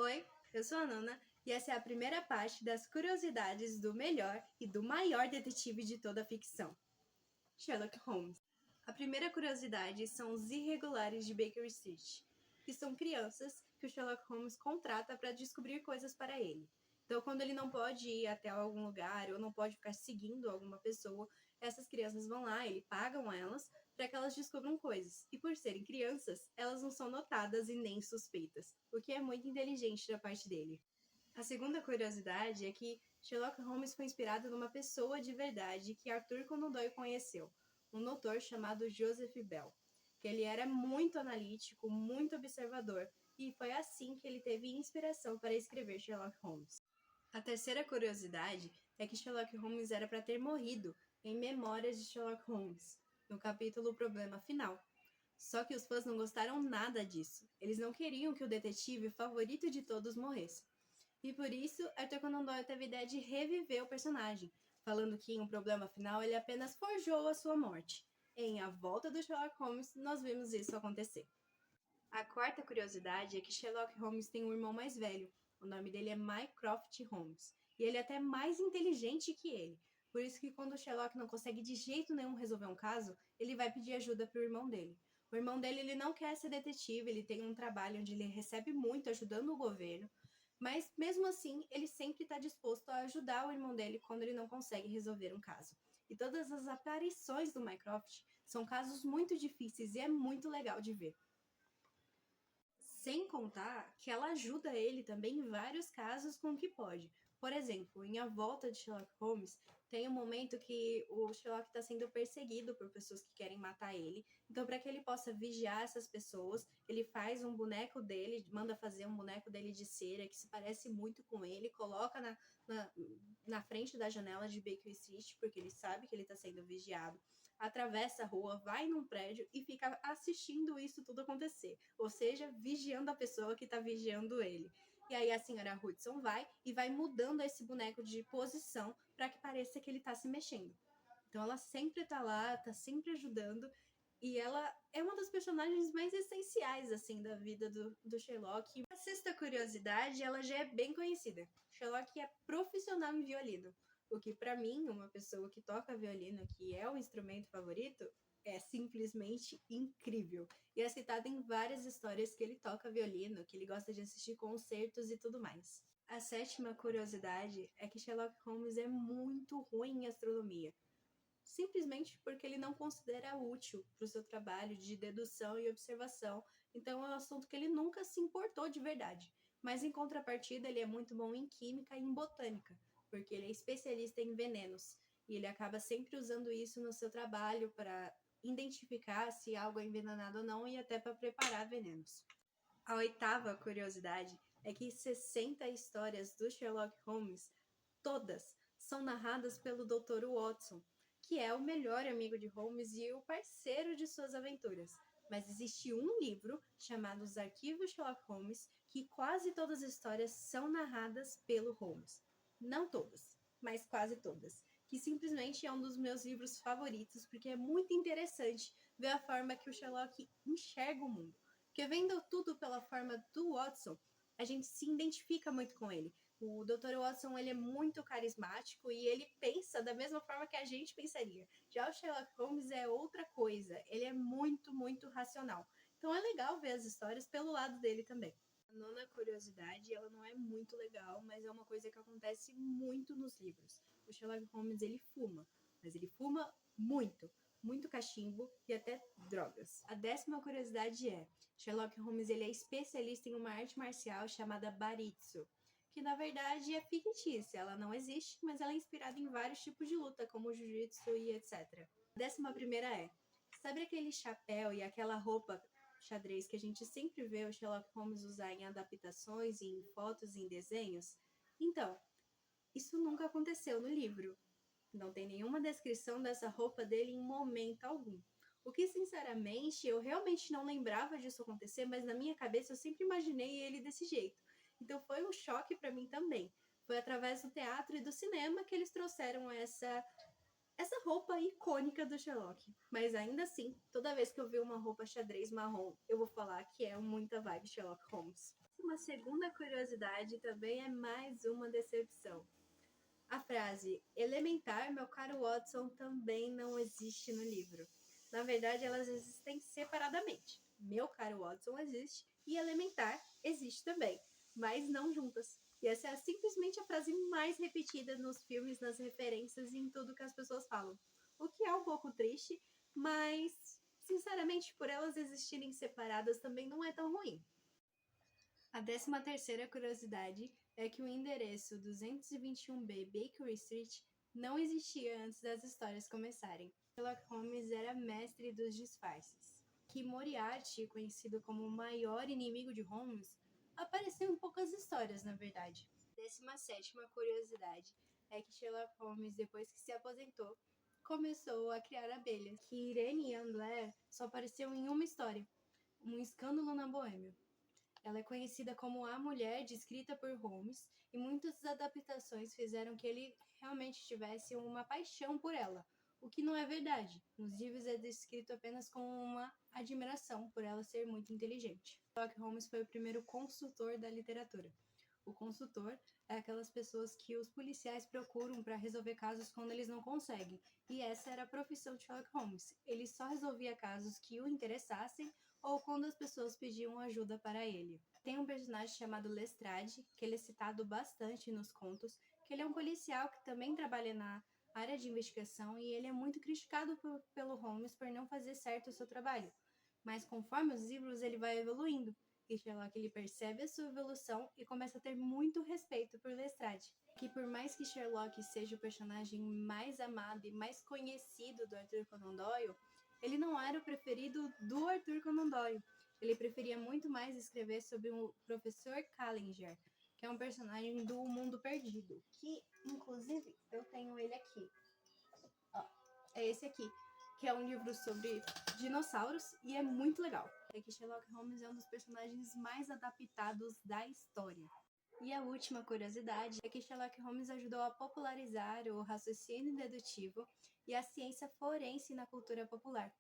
Oi, eu sou a Nana e essa é a primeira parte das curiosidades do melhor e do maior detetive de toda a ficção, Sherlock Holmes. A primeira curiosidade são os irregulares de Baker Street, que são crianças que o Sherlock Holmes contrata para descobrir coisas para ele. Então, quando ele não pode ir até algum lugar ou não pode ficar seguindo alguma pessoa, essas crianças vão lá, ele pagam elas para que elas descubram coisas. E por serem crianças, elas não são notadas e nem suspeitas, o que é muito inteligente da parte dele. A segunda curiosidade é que Sherlock Holmes foi inspirado numa pessoa de verdade que Arthur Conan Doyle conheceu, um doutor chamado Joseph Bell, que ele era muito analítico, muito observador, e foi assim que ele teve inspiração para escrever Sherlock Holmes. A terceira curiosidade é que Sherlock Holmes era para ter morrido em Memórias de Sherlock Holmes, no capítulo Problema Final. Só que os fãs não gostaram nada disso. Eles não queriam que o detetive favorito de todos morresse. E por isso, Arthur Conan Doyle teve a ideia de reviver o personagem, falando que em Um Problema Final ele apenas forjou a sua morte. Em A Volta do Sherlock Holmes, nós vimos isso acontecer. A quarta curiosidade é que Sherlock Holmes tem um irmão mais velho. O nome dele é Mycroft Holmes. E ele é até mais inteligente que ele. Por isso que quando o Sherlock não consegue de jeito nenhum resolver um caso, ele vai pedir ajuda para o irmão dele. O irmão dele ele não quer ser detetive, ele tem um trabalho onde ele recebe muito ajudando o governo, mas mesmo assim ele sempre está disposto a ajudar o irmão dele quando ele não consegue resolver um caso. E todas as aparições do Mycroft são casos muito difíceis e é muito legal de ver. Sem contar que ela ajuda ele também em vários casos com o que pode. Por exemplo, em A Volta de Sherlock Holmes, tem um momento que o Sherlock está sendo perseguido por pessoas que querem matar ele. Então, para que ele possa vigiar essas pessoas, ele faz um boneco dele, manda fazer um boneco dele de cera que se parece muito com ele, coloca na frente da janela de Baker Street, porque ele sabe que ele está sendo vigiado. Atravessa a rua, vai num prédio e fica assistindo isso tudo acontecer. Ou seja, vigiando a pessoa que está vigiando ele. E aí a senhora Hudson vai mudando esse boneco de posição para que pareça que ele está se mexendo. Então ela sempre está lá, está sempre ajudando. E ela é uma das personagens mais essenciais, assim, da vida do Sherlock. A sexta curiosidade, ela já é bem conhecida. Sherlock é profissional em violino. O que, para mim, uma pessoa que toca violino, que é o instrumento favorito, é simplesmente incrível. E é citado em várias histórias que ele toca violino, que ele gosta de assistir concertos e tudo mais. A sétima curiosidade é que Sherlock Holmes é muito ruim em astronomia, simplesmente porque ele não considera útil para o seu trabalho de dedução e observação. Então é um assunto que ele nunca se importou de verdade. Mas em contrapartida, ele é muito bom em química e em botânica, porque ele é especialista em venenos. E ele acaba sempre usando isso no seu trabalho para identificar se algo é envenenado ou não e até para preparar venenos. A oitava curiosidade é que 60 histórias do Sherlock Holmes, todas, são narradas pelo Dr. Watson, que é o melhor amigo de Holmes e o parceiro de suas aventuras. Mas existe um livro chamado Os Arquivos Sherlock Holmes, que quase todas as histórias são narradas pelo Holmes. Não todas, mas quase todas. Que simplesmente é um dos meus livros favoritos, porque é muito interessante ver a forma que o Sherlock enxerga o mundo. Porque vendo tudo pela forma do Watson, a gente se identifica muito com ele. O Dr. Watson ele é muito carismático e ele pensa da mesma forma que a gente pensaria. Já o Sherlock Holmes é outra coisa, ele é muito, muito racional. Então é legal ver as histórias pelo lado dele também. A nona curiosidade, ela não é muito legal, mas é uma coisa que acontece muito nos livros. O Sherlock Holmes ele fuma, mas ele fuma muito. Muito cachimbo e até drogas. A décima curiosidade é, Sherlock Holmes ele é especialista em uma arte marcial chamada Baritsu, que na verdade é fictícia, ela não existe, mas ela é inspirada em vários tipos de luta, como jiu-jitsu e etc. A décima primeira é, sabe aquele chapéu e aquela roupa xadrez que a gente sempre vê o Sherlock Holmes usar em adaptações, em fotos e em desenhos? Então, isso nunca aconteceu no livro. Não tem nenhuma descrição dessa roupa dele em momento algum. O que, sinceramente, eu realmente não lembrava disso acontecer, mas na minha cabeça eu sempre imaginei ele desse jeito. Então foi um choque para mim também. Foi através do teatro e do cinema que eles trouxeram essa roupa icônica do Sherlock. Mas ainda assim, toda vez que eu ver uma roupa xadrez marrom, eu vou falar que é muita vibe Sherlock Holmes. Uma segunda curiosidade também é mais uma decepção. A frase elementar, meu caro Watson, também não existe no livro. Na verdade, elas existem separadamente. Meu caro Watson existe e elementar existe também, mas não juntas. E essa é simplesmente a frase mais repetida nos filmes, nas referências e em tudo que as pessoas falam. O que é um pouco triste, mas, sinceramente, por elas existirem separadas também não é tão ruim. A 13ª curiosidade é que o endereço 221B Baker Street não existia antes das histórias começarem. Sherlock Holmes era mestre dos disfarces. Que Moriarty, conhecido como o maior inimigo de Holmes, apareceu em poucas histórias, na verdade. A 17ª curiosidade é que Sherlock Holmes, depois que se aposentou, começou a criar abelhas. Que Irene Ann Blair só apareceu em uma história, Um Escândalo na Boêmia. Ela é conhecida como a mulher descrita por Holmes e muitas adaptações fizeram que ele realmente tivesse uma paixão por ela, o que não é verdade. Nos livros é descrito apenas com uma admiração por ela ser muito inteligente. Sherlock Holmes foi o primeiro consultor da literatura. O consultor é aquelas pessoas que os policiais procuram para resolver casos quando eles não conseguem, e essa era a profissão de Sherlock Holmes. Ele só resolvia casos que o interessassem ou quando as pessoas pediam ajuda para ele. Tem um personagem chamado Lestrade, que ele é citado bastante nos contos, que ele é um policial que também trabalha na área de investigação e ele é muito criticado pelo Holmes por não fazer certo o seu trabalho. Mas conforme os livros ele vai evoluindo, e Sherlock ele percebe a sua evolução e começa a ter muito respeito por Lestrade. Que por mais que Sherlock seja o personagem mais amado e mais conhecido do Arthur Conan Doyle, ele não era o preferido do Arthur Conan Doyle. Ele preferia muito mais escrever sobre o professor Callinger, que é um personagem do Mundo Perdido, que inclusive eu tenho ele aqui. Ó, é esse aqui, que é um livro sobre dinossauros e é muito legal. É que Sherlock Holmes é um dos personagens mais adaptados da história. E a última curiosidade é que Sherlock Holmes ajudou a popularizar o raciocínio dedutivo e a ciência forense na cultura popular.